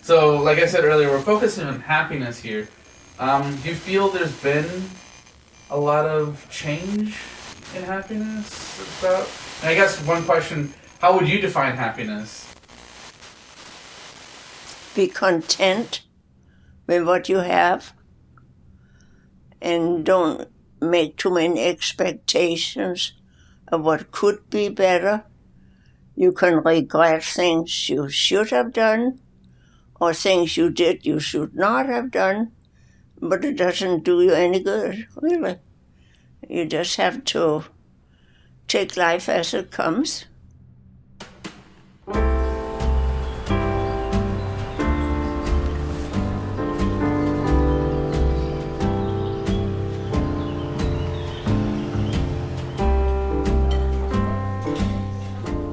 So, like I said earlier, we're focusing on happiness here. Do you feel there's been a lot of change in happiness? And I guess one question, how would you define happiness? Be content with what you have and don't make too many expectations of what could be better. You can regret things you should have done or things you did you should not have done, but it doesn't do you any good, really. You just have to take life as it comes.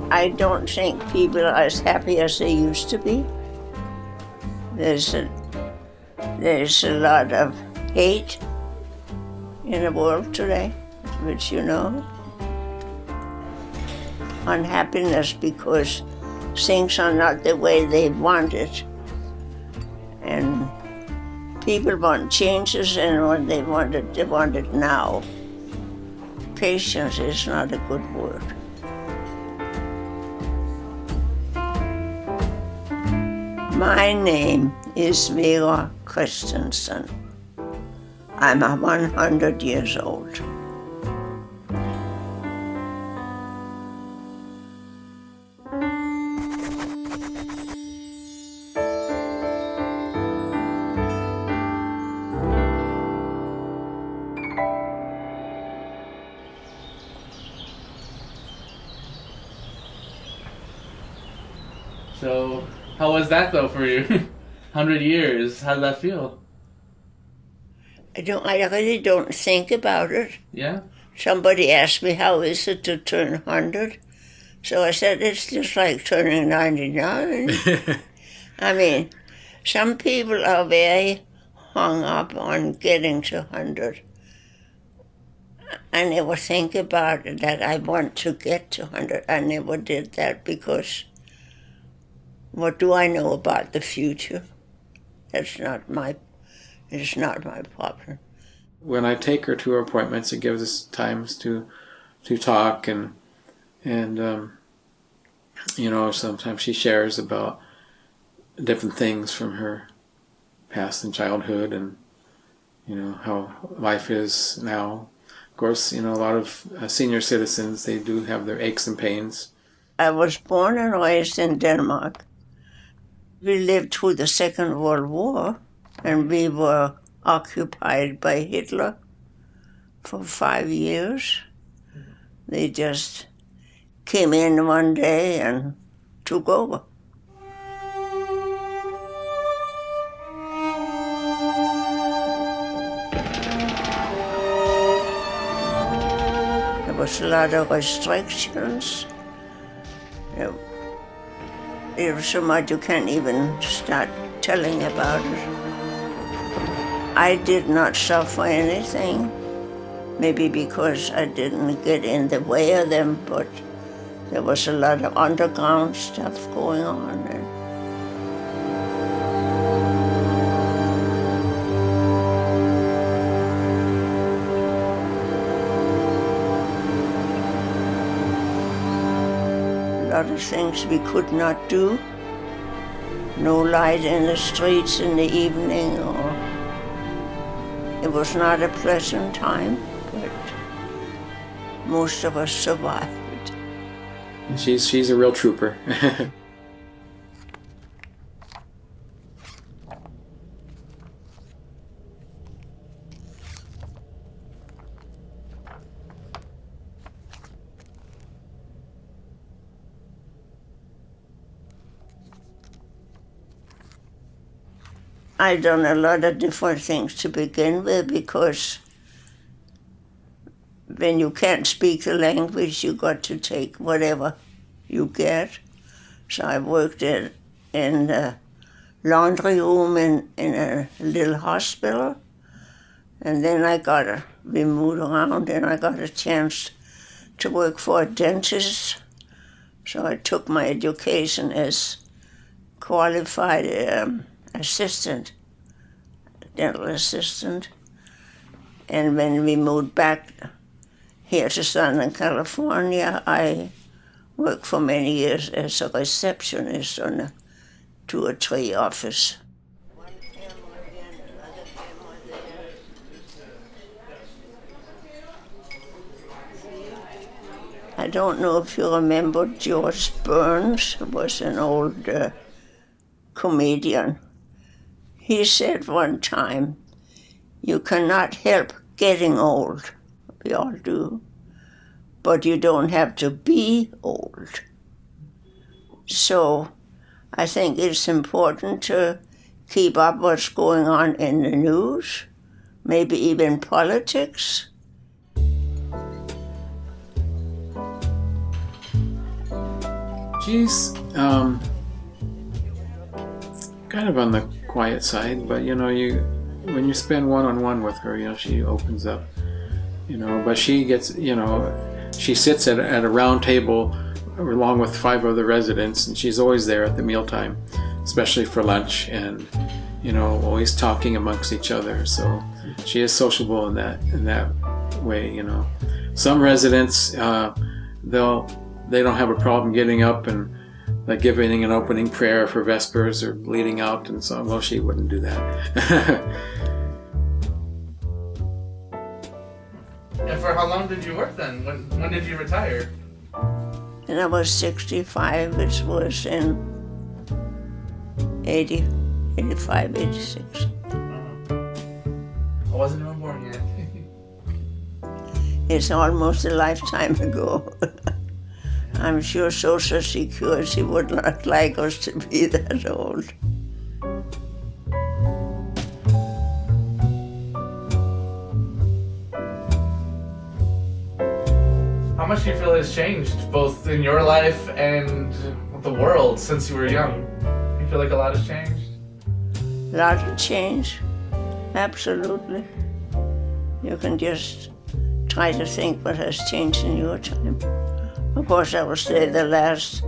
I don't think people are as happy as they used to be. There's a lot of hate in the world today, which you know. Unhappiness because things are not the way they want it. And people want changes, and when they want it now. Patience is not a good word. My name is Vera Christensen. I'm 100 years old. So, how was that though for you? 100 years, how did that feel? I really don't think about it. Yeah? Somebody asked me, how is it to turn 100? So I said, it's just like turning 99. I mean, some people are very hung up on getting to 100. I never think about it, that I want to get to 100. I never did that because what do I know about the future? It's not my problem. When I take her to her appointments, it gives us times to talk and you know, sometimes she shares about different things from her past and childhood and, you know, how life is now. Of course, you know, a lot of senior citizens, they do have their aches and pains. I was born and raised in Denmark. We lived through the Second World War, and we were occupied by Hitler for 5 years. They just came in one day and took over. There was a lot of restrictions. There was so much you can't even start telling about it. I did not suffer anything, maybe because I didn't get in the way of them, but there was a lot of underground stuff going on. A lot of things we could not do. No light in the streets in the evening, or it was not a pleasant time, but most of us survived. She's a real trooper. I've done a lot of different things to begin with, because when you can't speak the language, you got to take whatever you get. So I worked in the laundry room in a little hospital, and then we moved around, and I got a chance to work for a dentist. So I took my education as qualified assistant, dental assistant. And when we moved back here to Southern California, I worked for many years as a receptionist on a 2 or 3 office. I don't know if you remember George Burns, who was an old comedian. He said one time, "You cannot help getting old." We all do. But you don't have to be old. So I think it's important to keep up what's going on in the news, maybe even politics. She's kind of on the quiet side, but when you spend one-on-one with her, she opens up, but she gets, she sits at a round table along with 5 other residents, and she's always there at the mealtime, especially for lunch, and always talking amongst each other. So she is sociable in that way. Some residents they don't have a problem getting up and like giving an opening prayer for Vespers or leading out and so on. Well, she wouldn't do that. And for how long did you work then? When did you retire? And I was 65, which was in 85, 86. I wasn't even born yet. It's almost a lifetime ago. I'm sure Social Security would not like us to be that old. How much do you feel has changed, both in your life and the world, since you were young? Do you feel like a lot has changed? A lot of change, absolutely. You can just try to think what has changed in your time. Of course, I would say the last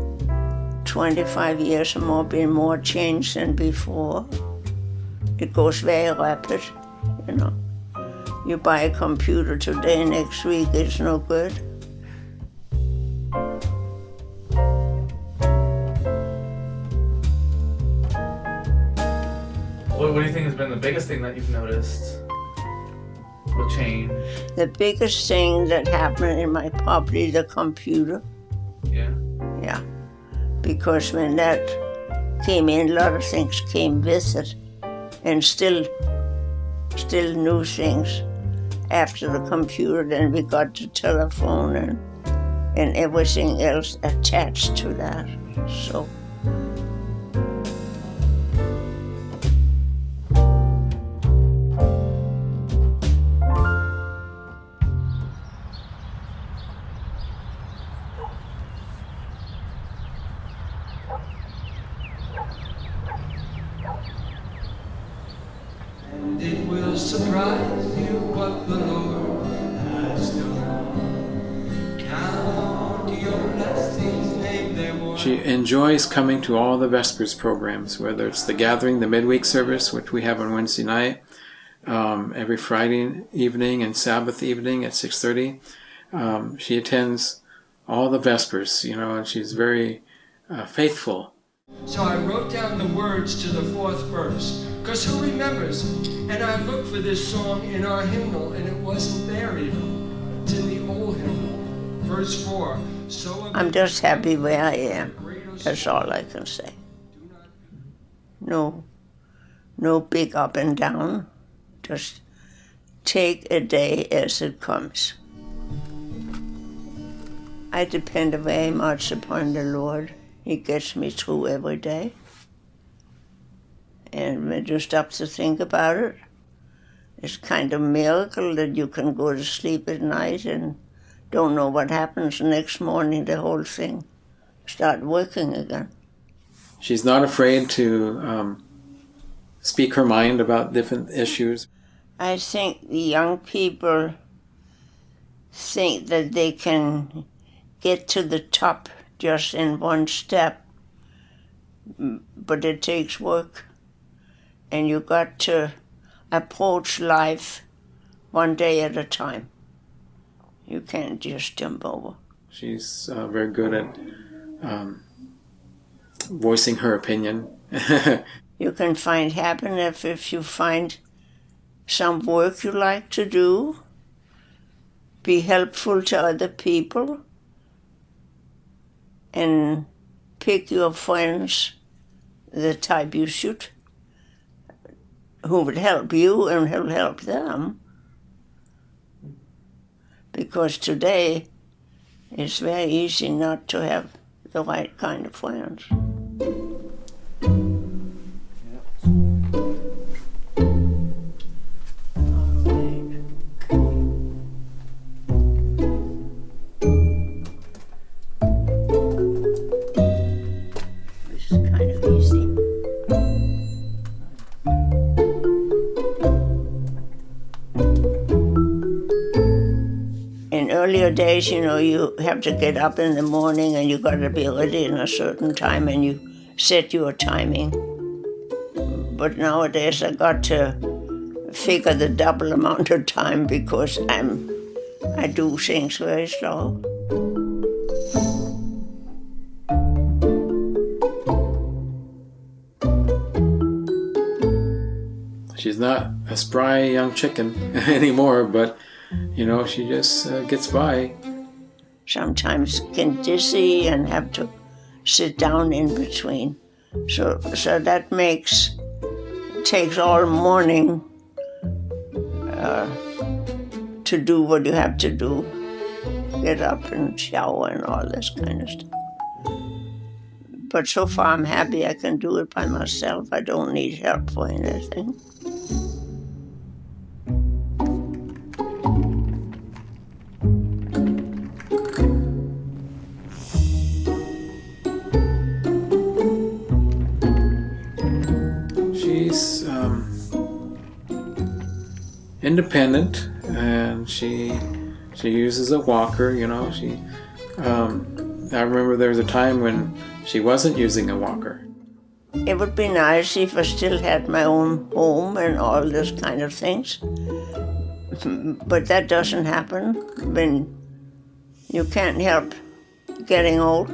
25 years or more been more changed than before. It goes very rapid, You buy a computer today, next week it's no good. What do you think has been the biggest thing that you've noticed will change? The biggest thing that happened in my property, the computer. Yeah? Yeah. Because when that came in, a lot of things came with it. And still new things. After the computer, then we got the telephone and everything else attached to that. So. And it will surprise you what the Lord has done. Count your blessings, name them one. She enjoys coming to all the Vespers programs, whether it's the gathering, the midweek service, which we have on Wednesday night, every Friday evening and Sabbath evening at 6:30. She attends all the Vespers, and she's very faithful. So I wrote down the words to the 4th verse, because who remembers? And I looked for this song in our hymnal, and it wasn't there even. It's in the old hymnal. Verse 4. So I'm just happy where I am. That's all I can say. No big up and down. Just take a day as it comes. I depend very much upon the Lord. He gets me through every day. And when you stop to think about it, it's kind of a miracle that you can go to sleep at night and don't know what happens the next morning, the whole thing start working again. She's not afraid to speak her mind about different issues. I think the young people think that they can get to the top just in one step. but it takes work. And you got to approach life one day at a time. You can't just jump over. She's very good at voicing her opinion. You can find happiness if you find some work you like to do, be helpful to other people, and pick your friends the type you should, who would help you and who'll help them. Because today it's very easy not to have the right kind of friends. Earlier days, you have to get up in the morning and you got to be ready in a certain time and you set your timing. But nowadays I got to figure the double amount of time because I do things very slow. She's not a spry young chicken anymore, but she just gets by. Sometimes get dizzy and have to sit down in between. So that takes all morning to do what you have to do. Get up and shower and all this kind of stuff. But so far I'm happy I can do it by myself. I don't need help for anything. Independent, and she uses a walker. I remember there was a time when she wasn't using a walker. It would be nice if I still had my own home and all this kind of things, but that doesn't happen when you can't help getting old,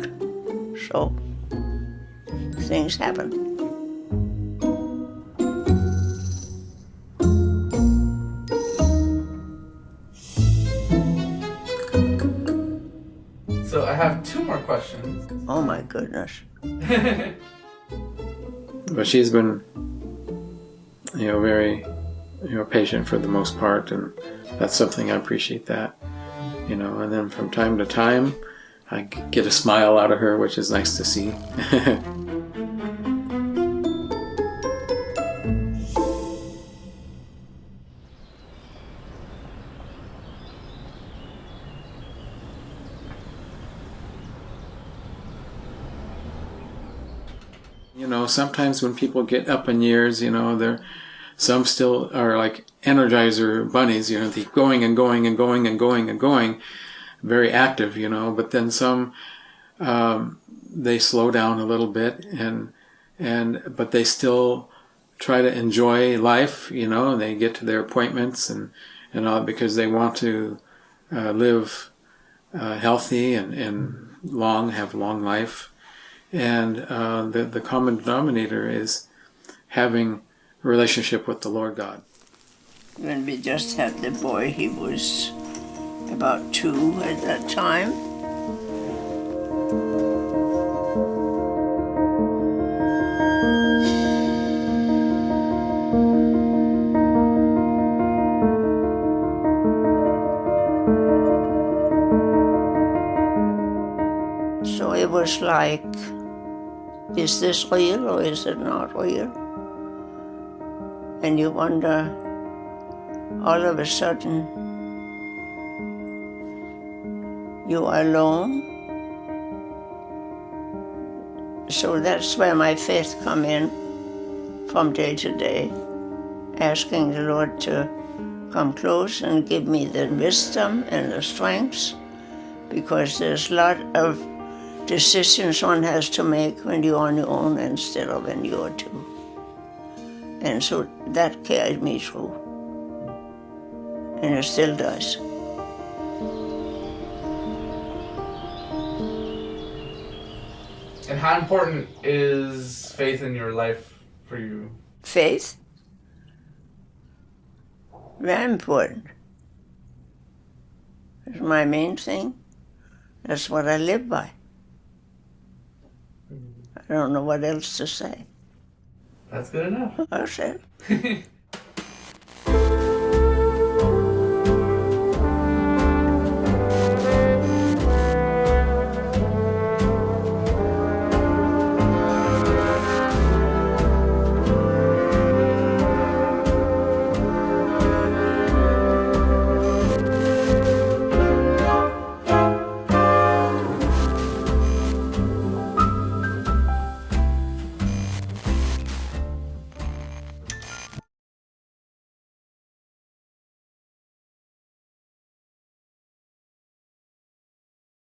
so things happen. So I have two more questions. Oh my goodness. But she's been, very, patient for the most part, and that's something I appreciate that, and then from time to time, I get a smile out of her, which is nice to see. Sometimes when people get up in years, some still are like Energizer bunnies, they keep going and going and going and going and going, very active, but then some, they slow down a little bit but they still try to enjoy life, they get to their appointments and all because they want to live healthy and have long life. And the common denominator is having a relationship with the Lord God. When we just had the boy, he was about 2 at that time. So it was like, is this real or is it not real? And you wonder, all of a sudden, you are alone. So that's where my faith come in from day to day, asking the Lord to come close and give me the wisdom and the strength, because there's a lot of decisions one has to make when you're on your own instead of when you're two. And so that carried me through. And it still does. And how important is faith in your life for you? Faith? Very important. It's my main thing. That's what I live by. I don't know what else to say. That's good enough. I said.